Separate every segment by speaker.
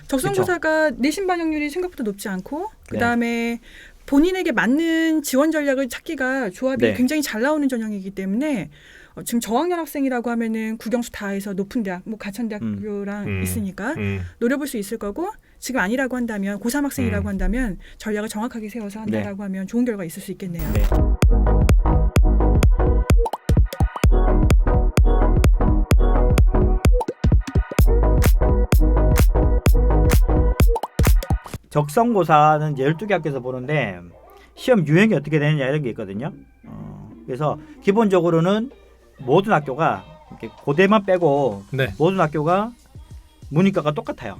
Speaker 1: 적성고사가 내신 반영률이 생각보다 높지 않고 그다음에 본인에게 맞는 지원 전략을 찾기가 조합이 굉장히 잘 나오는 전형이기 때문에 지금 저학년 학생이라고 하면은 국영수 다 해서 높은 대학, 뭐 가천대학교랑 있으니까 노려볼 수 있을 거고 지금 아니라고 한다면 고3 학생이라고 한다면 전략을 정확하게 세워서 한다라고 하면 좋은 결과 있을 수 있겠네요.
Speaker 2: 적성고사는 이제 12개 학교에서 보는데 시험 유형이 어떻게 되느냐 이런 게 있거든요. 그래서 기본적으로는 모든 학교가 이렇게 고대만 빼고 모든 학교가 문이과가 똑같아요.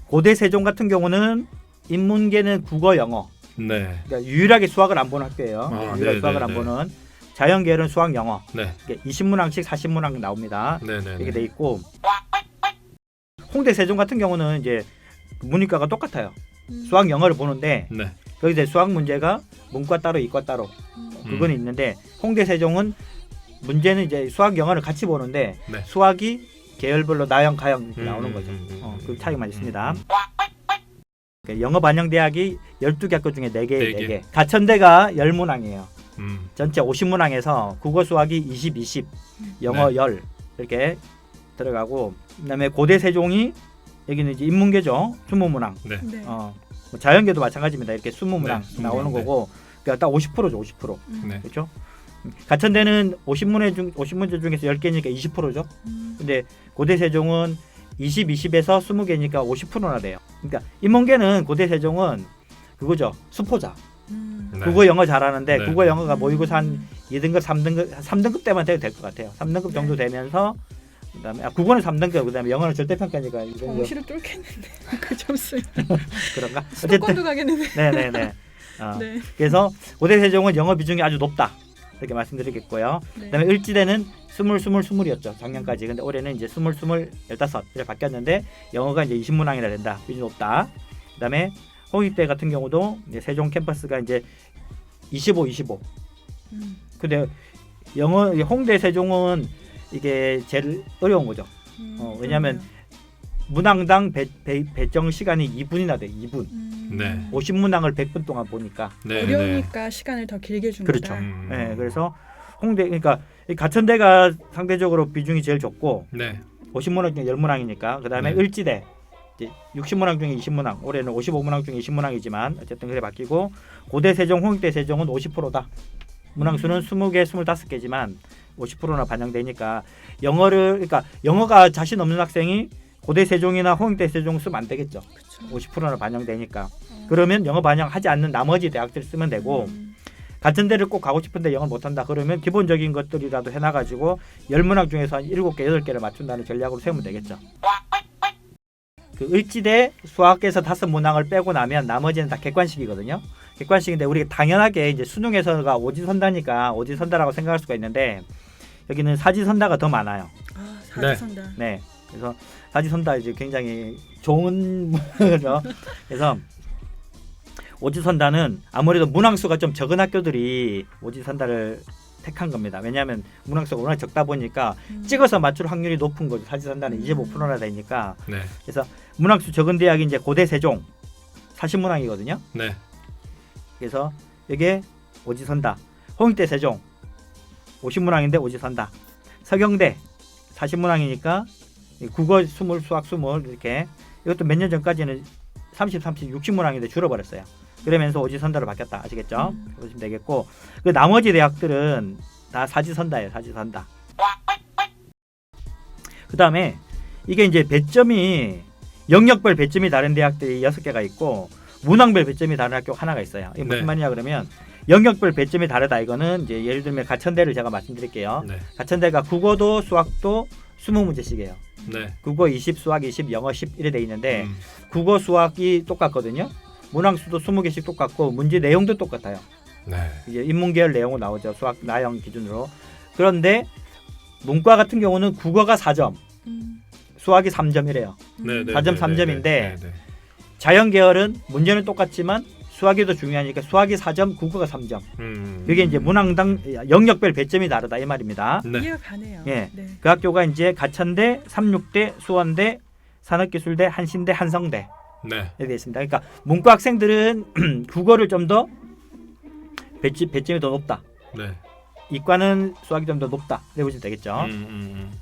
Speaker 2: 고대 세종 같은 경우는 인문계는 국어, 영어. 그러니까 유일하게 수학을 안 보는 학교예요. 유일하게 수학을 안 보는. 자연계열은 수학, 영어. 20문항씩 40문항 나옵니다. 이렇게 돼 있고 홍대 세종 같은 경우는 이제 문이과가 똑같아요. 수학, 영어를 보는데 여기서 수학 문제가 문과 따로, 이과 따로 그건 있는데 홍대 세종은 문제는 이제 수학, 영어를 같이 보는데 수학이 계열별로 나영, 가영 이렇게 나오는 거죠. 그 차이만 있습니다. 영어 반영대학이 12개 학교 중에 4개. 가천대가 10문항이에요. 전체 50문항에서 국어, 수학이 20, 20, 영어 10 이렇게 들어가고 그다음에 고대 세종이 여기는 이제 인문계죠. 20문항. 뭐 자연계도 마찬가지입니다. 이렇게 20문항 나오는 거고 그러니까 딱 50%죠. 50%. 그렇죠? 가천대는 50문제 중에서 10개니까 20%죠. 근데 고대 세종은 20, 20에서 20개니까 50%나 돼요. 그러니까 인문계는 고대 세종은 그거죠. 수포자. 국어, 영어 잘하는데 국어, 영어가 모의고사 한 2등급, 3등급 때만 돼도 될 것 같아요. 3등급 정도 되면서 그다음에 국어는 3등급, 그다음에 영어는 절대평가니까
Speaker 1: 정시를 뚫겠는데 그 점수
Speaker 2: 그런가?
Speaker 1: 수도권도 가겠는데.
Speaker 2: 네네네. 그래서 고대 세종은 영어 비중이 아주 높다 이렇게 말씀드리겠고요. 그다음에 을지대는 20였죠 작년까지. 근데 올해는 이제 15 이렇게 바뀌었는데 영어가 이제 20문항이나 된다. 비중이 높다. 그다음에 홍익대 같은 경우도 이제 세종 캠퍼스가 이제 25. 근데 영어 홍대 세종은 이게 제일 어려운 거죠. 왜냐하면 문항당 배정 시간이 2분이나 돼. 2분. 50문항을 100분 동안 보니까
Speaker 1: 어려우니까 시간을 더 길게 준
Speaker 2: 그렇죠.
Speaker 1: 거다.
Speaker 2: 그래서 홍대 그러니까 가천대가 상대적으로 비중이 제일 적고 50문항 중에 10문항이니까 그다음에 을지대 60문항 중에 20문항, 올해는 55문항 중에 20문항이지만 어쨌든 그래 바뀌고 고대 세종, 홍익대 세종은 50%다. 문항수는 20개, 25개지만 50%나 반영되니까 그러니까 영어가 자신 없는 학생이 고대 세종이나 홍익대 세종 쓰면 안 되겠죠. 50%나 반영되니까. 그러면 영어 반영하지 않는 나머지 대학들 쓰면 되고 같은 데를 꼭 가고 싶은데 영어를 못한다 그러면 기본적인 것들이라도 해놔가지고 10문항 중에서 한 7개, 8개를 맞춘다는 전략으로 세우면 되겠죠. 그 을지대 수학에서 5문항을 빼고 나면 나머지는 다 객관식이거든요. 객관식인데 우리가 당연하게 이제 수능에서가 오지선다니까 오지선다라고 생각할 수가 있는데 여기는 사지선다가 더 많아요.
Speaker 1: 사지선다.
Speaker 2: 그래서 사지선다 이제 굉장히 좋은 거죠. 그래서 오지선다는 아무래도 문항수가 좀 적은 학교들이 오지선다를 택한 겁니다. 왜냐하면 문항수가 워낙 적다 보니까 찍어서 맞출 확률이 높은 거죠. 사지선다는 25%나 되니까. 그래서 문항수 적은 대학이 이제 고대 세종 40문항이거든요. 그래서 이게 오지선다. 홍익대 세종 50문항인데 오지선다. 서경대 40문항이니까 국어 20, 수학 20 이렇게 이것도 몇 년 전까지는 30, 60문항인데 줄어버렸어요. 그러면서 오지선다로 바뀌었다. 아시겠죠? 보시면 되겠고 그 나머지 대학들은 다 사지선다예요. 사지선다. 그 다음에 이게 이제 배점이 영역별 배점이 다른 대학들이 6개가 있고 문항별 배점이 다른 학교가 하나가 있어요. 이게 무슨 말이냐 그러면 영역별 배점이 다르다. 이거는 이제 예를 들면 가천대를 제가 말씀드릴게요. 가천대가 국어도 수학도 20문제씩이에요. 국어 20, 수학 20, 영어 10 이래 돼 있는데 국어 수학이 똑같거든요. 문항수도 20개씩 똑같고 문제 내용도 똑같아요. 이제 인문계열 내용은 나오죠. 수학 나영 기준으로. 그런데 문과 같은 경우는 국어가 4점, 수학이 3점이래요. 4점 3점인데 자연계열은 문제는 똑같지만 수학이 더 중요하니까 수학이 4점, 국어가 3점. 그게 이제 문항당 영역별 배점이 다르다 이 말입니다.
Speaker 1: 이해가 가네요.
Speaker 2: 그 학교가 이제 가천대, 삼육대, 수원대, 산업기술대, 한신대, 한성대
Speaker 3: 네.
Speaker 2: 이렇게 있습니다. 그러니까 문과 학생들은 국어를 좀 더 배점이 더 높다.
Speaker 3: 네.
Speaker 2: 이과는 수학이 좀 더 높다. 이렇게 보시면 되겠죠.
Speaker 3: 음.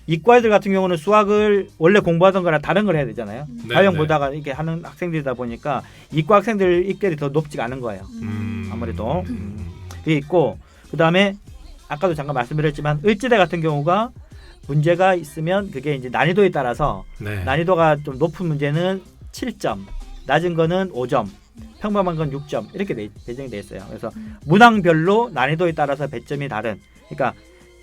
Speaker 2: 이과 애들 같은 경우는 수학을 원래 공부하던 거랑 다른 걸 해야 되잖아요.
Speaker 3: 네,
Speaker 2: 과형
Speaker 3: 네.
Speaker 2: 보다가 이렇게 하는 학생들이다 보니까 이과 학생들 입결이 더 높지가 않은 거예요. 아무래도 그게 있고 그다음에 아까도 잠깐 말씀드렸지만 을지대 같은 경우가 문제가 있으면 그게 이제 난이도에 따라서
Speaker 3: 네.
Speaker 2: 난이도가 좀 높은 문제는 7점, 낮은 거는 5점, 평범한 건 6점 이렇게 배정이 돼 있어요. 그래서 문항별로 난이도에 따라서 배점이 다른. 그러니까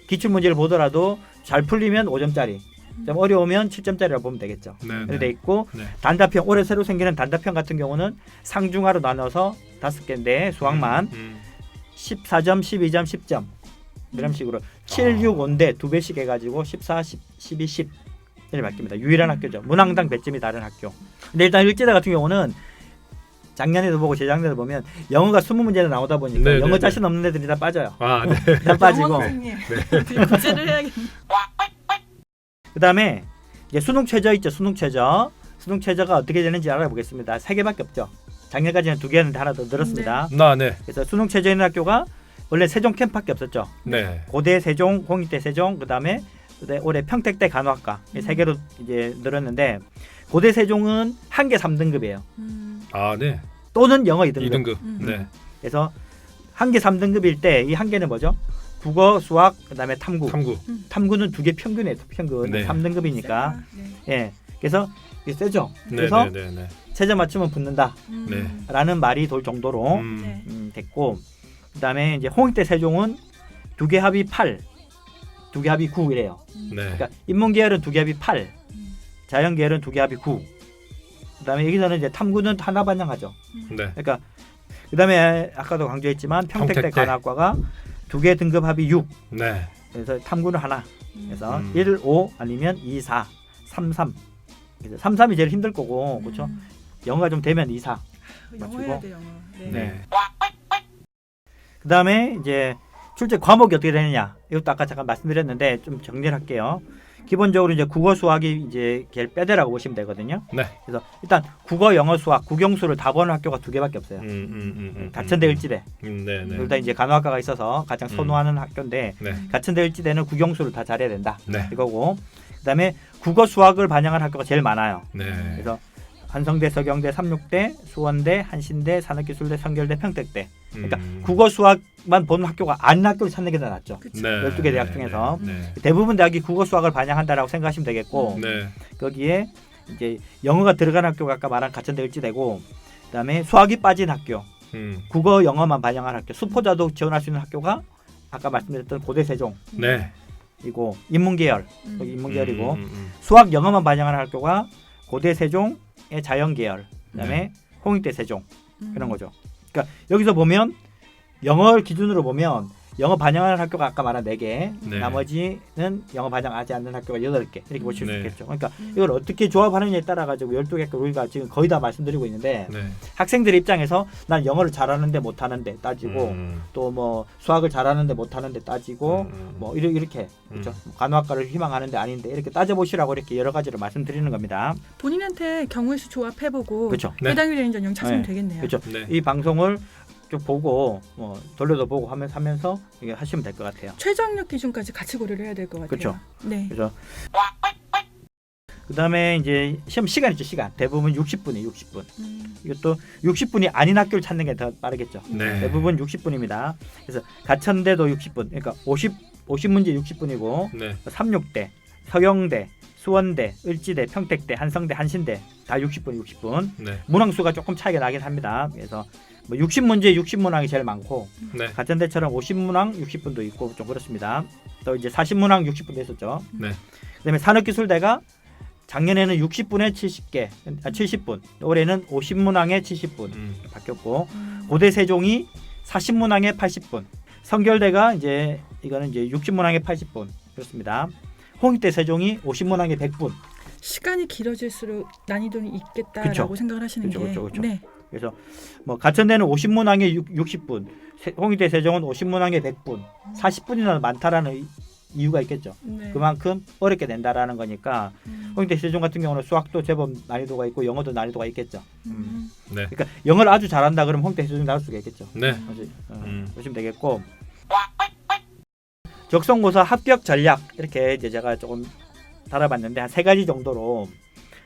Speaker 2: 기출 문제를 보더라도 잘 풀리면 5점짜리, 좀 어려우면 7점짜리라고 보면 되겠죠.
Speaker 3: 네.
Speaker 2: 이렇게 돼 있고
Speaker 3: 네.
Speaker 2: 단답형 올해 새로 생기는 단답형 같은 경우는 상중하로 나눠서 5개인데 수학만 14점, 12점, 10점 이런 식으로 7, 6, 5인데 2배씩 해가지고 14, 12, 10 이렇게 바뀝니다. 유일한 학교죠. 문항당 배점이 다른 학교. 근데 일단 을지대 같은 경우는 작년에도 보고 재작년에도 보면 영어가 20문제나 나오다 보니까
Speaker 3: 네,
Speaker 2: 영어
Speaker 3: 네,
Speaker 2: 자신 없는 애들이 다 빠져요.
Speaker 3: 아, 네.
Speaker 2: 다 빠지고
Speaker 1: 영어 선생님. 구제를 해야겠네.
Speaker 2: 그다음에 이제 수능 최저 있죠. 수능 최저. 수능 최저가 어떻게 되는지 알아보겠습니다. 3개밖에 없죠. 작년까지는 2개였는데 하나 더 늘었습니다.
Speaker 3: 네.
Speaker 2: 그래서 수능 최저 있는 학교가 원래 세종 캠프밖에 없었죠.
Speaker 3: 네.
Speaker 2: 고대 세종, 공익대 세종, 그다음에 올해 평택대 간호학과 이 3개로 이제 늘었는데 고대 세종은 한개 3등급이에요.
Speaker 3: 아, 네.
Speaker 2: 또는 영어 2등급.
Speaker 3: 2등급. 네.
Speaker 2: 그래서 한 개 3등급일 때 이 한 개는 뭐죠? 국어, 수학, 그다음에 탐구. 탐구는 2개 평균이에요. 평균.
Speaker 3: 네.
Speaker 2: 3등급이니까.
Speaker 1: 네.
Speaker 2: 예. 그래서 이게 세죠.
Speaker 3: 네,
Speaker 2: 그래서
Speaker 3: 네, 네.
Speaker 2: 최저 맞추면 붙는다.
Speaker 3: 네.
Speaker 2: 라는 말이 돌 정도로
Speaker 1: 네.
Speaker 2: 됐고 그다음에 이제 홍익대 세종은 2개 합이 8, 2개 합이 9 이래요.
Speaker 3: 네.
Speaker 2: 그러니까 인문계열은 2개 합이 8, 자연계열은 2개 합이 9. 그다음에 여기서는 이제 탐구는 하나 반영하죠.
Speaker 3: 네.
Speaker 2: 그러니까 그다음에 아까도 강조했지만 평택대
Speaker 3: 평택대.
Speaker 2: 간호학과가 2개 등급 합이 6.
Speaker 3: 네.
Speaker 2: 그래서 탐구는 하나. 그래서
Speaker 3: 음.
Speaker 2: 1, 5 아니면 2, 4, 3, 3. 그래서 3, 3이 제일 힘들 거고 그렇죠. 영어가 좀 되면 2, 4.
Speaker 1: 영어 해야 돼 영어. 네.
Speaker 3: 네.
Speaker 2: 그다음에 이제 출제 과목이 어떻게 되느냐. 이것도 아까 잠깐 말씀드렸는데 좀 정리를 할게요. 기본적으로 이제 국어 수학이 이제 걔를 빼대라고 보시면 되거든요.
Speaker 3: 네.
Speaker 2: 그래서 일단 국어, 영어, 수학, 국영수를 다 보는 학교가 2개밖에 없어요. 가천대, 을지대.
Speaker 3: 네, 네.
Speaker 2: 둘 다 이제 간호학과가 있어서 가장 선호하는 학교인데
Speaker 3: 네.
Speaker 2: 가천대, 을지대는 국영수를 다 잘해야 된다.
Speaker 3: 네.
Speaker 2: 이거고 그다음에 국어, 수학을 반영한 학교가 제일 많아요.
Speaker 3: 네.
Speaker 2: 그래서 한성대, 서경대, 삼육대, 수원대, 한신대, 산업기술대, 성결대, 평택대. 그러니까 국어 수학만 보는 학교가 아닌 학교를 찾는 게 더 낫죠.
Speaker 1: 그쵸.
Speaker 3: 네.
Speaker 2: 12개 대학 중에서.
Speaker 3: 네.
Speaker 2: 대부분 대학이 국어 수학을 반영한다라고 생각하시면 되겠고
Speaker 3: 네.
Speaker 2: 거기에 이제 영어가 들어간 학교가 아까 말한 가천대, 을지대고 그다음에 수학이 빠진 학교, 국어, 영어만 반영한 학교, 수포자도 지원할 수 있는 학교가 아까 말씀드렸던 고대 세종이고
Speaker 3: 네.
Speaker 2: 인문계열, 거기 인문계열이고 수학, 영어만 반영하는 학교가 고대 세종의 자연계열, 그다음에 홍익대 세종 이런 거죠. 그러니까 여기서 보면 영어를 기준으로 보면 영어 반영하는 학교가 아까 말한 4개,
Speaker 3: 네.
Speaker 2: 나머지는 영어 반영하지 않는 학교가 8개 이렇게 보실 수
Speaker 3: 네.
Speaker 2: 있겠죠. 그러니까 이걸 어떻게 조합하느냐에 따라 가지고 12개 학교 우리가 지금 거의 다 말씀드리고 있는데
Speaker 3: 네.
Speaker 2: 학생들 입장에서 난 영어를 잘하는데 못하는데 따지고 또 뭐 수학을 잘하는데 못하는데 따지고 뭐 이렇게 그렇죠. 간호학과를 희망하는데 아닌데 이렇게 따져보시라고 이렇게 여러 가지를 말씀드리는 겁니다.
Speaker 1: 본인한테 경우의 수 조합해보고
Speaker 2: 그렇죠.
Speaker 3: 네.
Speaker 1: 해당이 되는 전형 찾으면
Speaker 2: 네.
Speaker 1: 되겠네요.
Speaker 2: 그렇죠.
Speaker 3: 네.
Speaker 2: 이 방송을 쭉 보고 돌려도 보고 하면서 이게 하시면 될 것 같아요.
Speaker 1: 최저학력 기준까지 같이 고려를 해야 될 것 같아요.
Speaker 2: 그렇죠.
Speaker 1: 네.
Speaker 2: 그죠? 그다음에 이제 시험 시간 있죠. 시간 대부분 60분이 60분. 이것도 60분이 아닌 학교를 찾는 게 더 빠르겠죠.
Speaker 3: 네.
Speaker 2: 대부분 60분입니다. 그래서 가천대도 60분. 그러니까 50문제 60분이고
Speaker 3: 네.
Speaker 2: 삼육대, 서경대, 수원대, 을지대, 평택대, 한성대, 한신대 다 60분.
Speaker 3: 네.
Speaker 2: 문항수가 조금 차이가 나긴 합니다. 그래서 뭐 60문제 60문항이 제일 많고
Speaker 3: 네.
Speaker 2: 가천대처럼 50문항 60분도 있고 좀 그렇습니다. 또 이제 40문항 60분도 있었죠.
Speaker 3: 네.
Speaker 2: 그다음에 산업기술대가 작년에는 60분에 70분, 올해는 50문항에 70분 바뀌었고 고대 세종이 40문항에 80분, 성결대가 이제 이거는 이제 60문항에 80분 그렇습니다. 홍익대 세종이 50문항에 100분.
Speaker 1: 시간이 길어질수록 난이도는 있겠다라고
Speaker 2: 그쵸.
Speaker 1: 생각을 하시는 게.
Speaker 2: 그쵸.
Speaker 1: 네.
Speaker 2: 그래서 뭐 가천대는 50문항에 60분, 홍익대 세종은 50문항에 100분, 40분이나 많다라는 이유가 있겠죠.
Speaker 1: 네.
Speaker 2: 그만큼 어렵게 된다라는 거니까 홍익대 시중 같은 경우는 수학도 제법 난이도가 있고 영어도 난이도가 있겠죠.
Speaker 3: 네.
Speaker 2: 그러니까 영어를 아주 잘한다 그러면 홍익대 시중 나올 수가 있겠죠.
Speaker 3: 네.
Speaker 2: 보시면 되겠고 적성고사 합격 전략 이렇게 이제 제가 조금 달아봤는데 한 3가지 정도로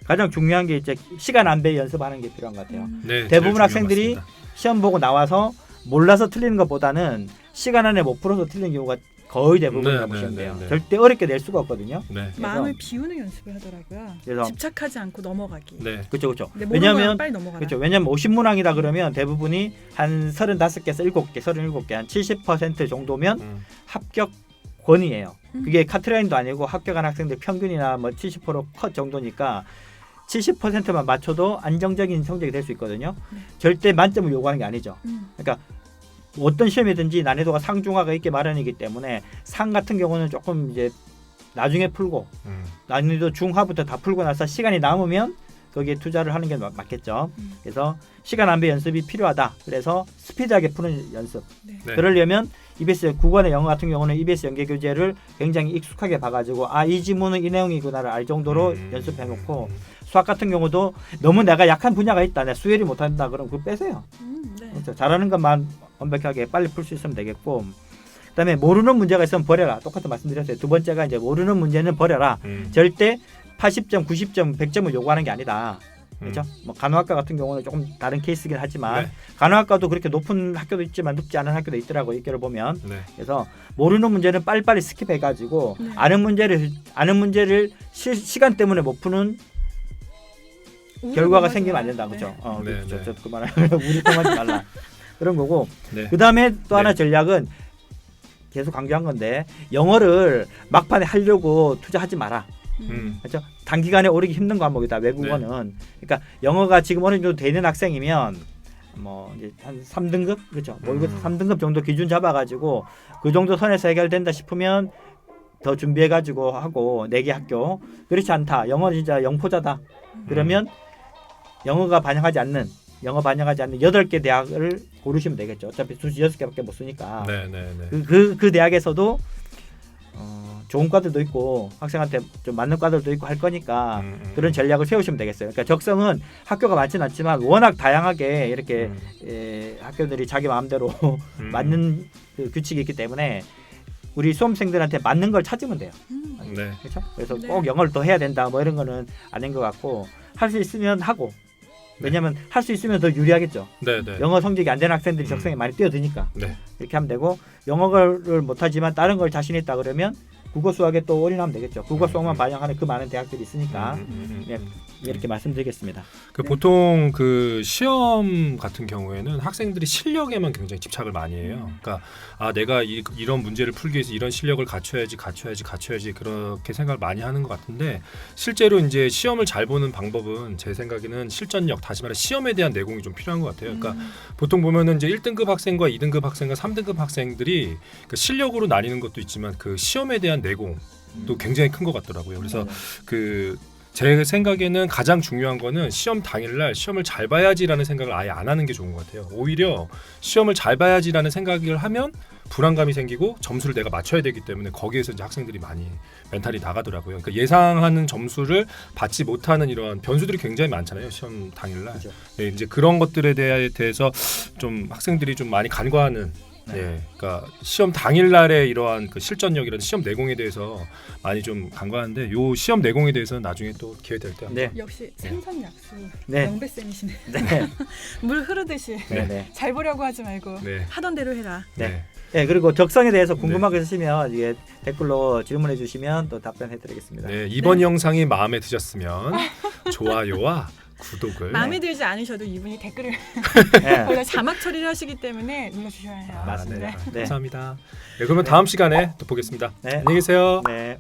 Speaker 2: 가장 중요한 게 이제 시간 안배 연습하는 게 필요한 것 같아요.
Speaker 3: 네.
Speaker 2: 대부분
Speaker 3: 제일
Speaker 2: 학생들이
Speaker 3: 중요한 것 같습니다.
Speaker 2: 시험 보고 나와서 몰라서 틀리는 것보다는 시간 안에 못 풀어서 틀리는 경우가 거의 대부분이라고
Speaker 3: 네,
Speaker 2: 보시면
Speaker 3: 네,
Speaker 2: 돼요.
Speaker 3: 네.
Speaker 2: 절대 어렵게 낼 수가 없거든요.
Speaker 3: 네.
Speaker 1: 마음을 비우는 연습을 하더라고요.
Speaker 2: 그래서
Speaker 1: 집착하지 않고 넘어가기.
Speaker 3: 네.
Speaker 2: 그렇죠.
Speaker 1: 근데 모르는 거는
Speaker 2: 왜냐하면
Speaker 1: 빨리 넘어가라.
Speaker 2: 그렇죠. 왜냐면 50문항이다 그러면 대부분이 한 35개에서 7개, 37개, 한 70% 정도면 합격권이에요. 그게 카트라인도 아니고 합격한 학생들 평균이나 뭐 70%컷 정도니까 70%만 맞춰도 안정적인 성적이 될 수 있거든요. 절대 만점을 요구하는 게 아니죠. 그러니까 어떤 시험이든지 난이도가 상중하가 있게 마련이기 때문에 상 같은 경우는 조금 이제 나중에 풀고 난이도 중하부터 다 풀고 나서 시간이 남으면 거기에 투자를 하는 게 맞겠죠. 그래서 시간 안배 연습이 필요하다. 그래서 스피드하게 푸는 연습.
Speaker 1: 네.
Speaker 3: 네.
Speaker 2: 그러려면 EBS 국어나 영어 같은 경우는 EBS 연계 교재를 굉장히 익숙하게 봐가지고 이 지문은 이 내용이구나를 알 정도로 연습해놓고 수학 같은 경우도 너무 내가 약한 분야가 있다. 내가 수열이 못한다. 그럼 그거 빼세요.
Speaker 1: 네.
Speaker 2: 그렇죠. 잘하는 것만 완벽하게 빨리 풀 수 있으면 되겠고 그다음에 모르는 문제가 있으면 버려라. 똑같은 말씀드렸어요. 두 번째가 이제 모르는 문제는 버려라. 절대 80점, 90점, 100점을 요구하는 게 아니다. 그렇죠? 뭐 간호학과 같은 경우는 조금 다른 케이스긴 하지만
Speaker 3: 네.
Speaker 2: 간호학과도 그렇게 높은 학교도 있지만 높지 않은 학교도 있더라고요. 이거를 보면.
Speaker 3: 네.
Speaker 2: 그래서 모르는 문제는 빨리빨리 스킵해 가지고
Speaker 1: 네.
Speaker 2: 아는 문제를 시간 때문에 못 푸는 결과가 생기면 안 된다. 그렇죠?
Speaker 3: 네,
Speaker 2: 그렇죠.
Speaker 3: 네.
Speaker 2: 저도 그 말을 우리 통하지 말라. 그런 거고.
Speaker 3: 네.
Speaker 2: 그다음에 또 하나
Speaker 3: 네.
Speaker 2: 전략은 계속 강조한 건데 영어를 막판에 하려고 투자하지 마라. 그렇죠? 단기간에 오르기 힘든 과목이다. 외국어는. 그러니까 영어가 지금 어느 정도 되는 학생이면 뭐 이제 한 3등급 그렇죠. 뭐 이거 3등급 정도 기준 잡아가지고 그 정도 선에서 해결된다 싶으면 더 준비해가지고 하고 4개 학교 그렇지 않다. 영어 진짜 영포자다. 그러면 영어 반영하지 않는 8개 대학을 고르시면 되겠죠. 어차피 수시 6개밖에 못 쓰니까.
Speaker 3: 네, 네, 네.
Speaker 2: 그 대학에서도 좋은 과들도 있고 학생한테 좀 맞는 과들도 있고 할 거니까 그런 전략을 세우시면 되겠어요. 그러니까 적성은 학교가 많지는 않지만 워낙 다양하게 이렇게 학교들이 자기 마음대로 맞는 그 규칙이 있기 때문에 우리 수험생들한테 맞는 걸 찾으면 돼요.
Speaker 3: 네.
Speaker 2: 그렇죠? 그래서
Speaker 1: 네.
Speaker 2: 꼭 영어를 더 해야 된다 뭐 이런 거는 아닌 것 같고 할 수 있으면 하고 왜냐하면 할 수 있으면 더 유리하겠죠.
Speaker 3: 네, 네.
Speaker 2: 영어 성적이 안 되는 학생들이 적성에 많이 뛰어드니까
Speaker 3: 네.
Speaker 2: 이렇게 하면 되고 영어를 못하지만 다른 걸 자신 있다 그러면 국어 수학에 또 올인하면 되겠죠. 국어 수학만 반영하는 그 많은 대학들이 있으니까 네, 이렇게 말씀드리겠습니다.
Speaker 3: 그 보통 그 시험 같은 경우에는 학생들이 실력에만 굉장히 집착을 많이 해요. 그러니까 내가 이런 문제를 풀기 위해서 이런 실력을 갖춰야지 그렇게 생각을 많이 하는 것 같은데 실제로 이제 시험을 잘 보는 방법은 제 생각에는 실전력 다시 말해 시험에 대한 내공이 좀 필요한 것 같아요. 그러니까 보통 보면은 이제 1등급 학생과 2등급 학생과 3등급 학생들이 그 실력으로 나뉘는 것도 있지만 그 시험에 대한 내공도 굉장히 큰 것 같더라고요. 그래서 제 생각에는 가장 중요한 거는 시험 당일날 시험을 잘 봐야지라는 생각을 아예 안 하는 게 좋은 것 같아요. 오히려 시험을 잘 봐야지라는 생각을 하면 불안감이 생기고 점수를 내가 맞춰야 되기 때문에 거기에서 이제 학생들이 많이 멘탈이 나가더라고요. 그러니까 예상하는 점수를 받지 못하는 이러한 변수들이 굉장히 많잖아요. 시험 당일날.
Speaker 2: 그렇죠.
Speaker 3: 네, 이제 그런 것들에 대해서 좀 학생들이 좀 많이 간과하는 예, 그러니까 시험 당일날의 이러한 그 실전력이라는 시험 내공에 대해서 많이 좀 간과하는데 요 시험 내공에 대해서는 나중에 또 기회 될 때
Speaker 2: 네.
Speaker 1: 역시 생선약수
Speaker 2: 네.
Speaker 1: 영배쌤이시네.
Speaker 2: 네.
Speaker 1: 물 흐르듯이
Speaker 2: 네.
Speaker 1: 잘 보려고 하지 말고
Speaker 3: 네.
Speaker 1: 하던 대로 해라.
Speaker 2: 네. 네, 그리고 적성에 대해서 궁금한 거 있으시면 이게 댓글로 질문해 주시면 또 답변해 드리겠습니다.
Speaker 3: 네, 이번 영상이 마음에 드셨으면 좋아요와 구독을
Speaker 1: 마음에 들지 않으셔도 이분이 댓글을
Speaker 2: 네.
Speaker 1: 거기다 자막 처리를 하시기 때문에 눌러주셔야 해요.
Speaker 2: 맞습니다.
Speaker 3: 네.
Speaker 2: 네.
Speaker 3: 감사합니다. 네, 그러면 다음 시간에 또 보겠습니다.
Speaker 2: 네.
Speaker 3: 안녕히 계세요.
Speaker 2: 네.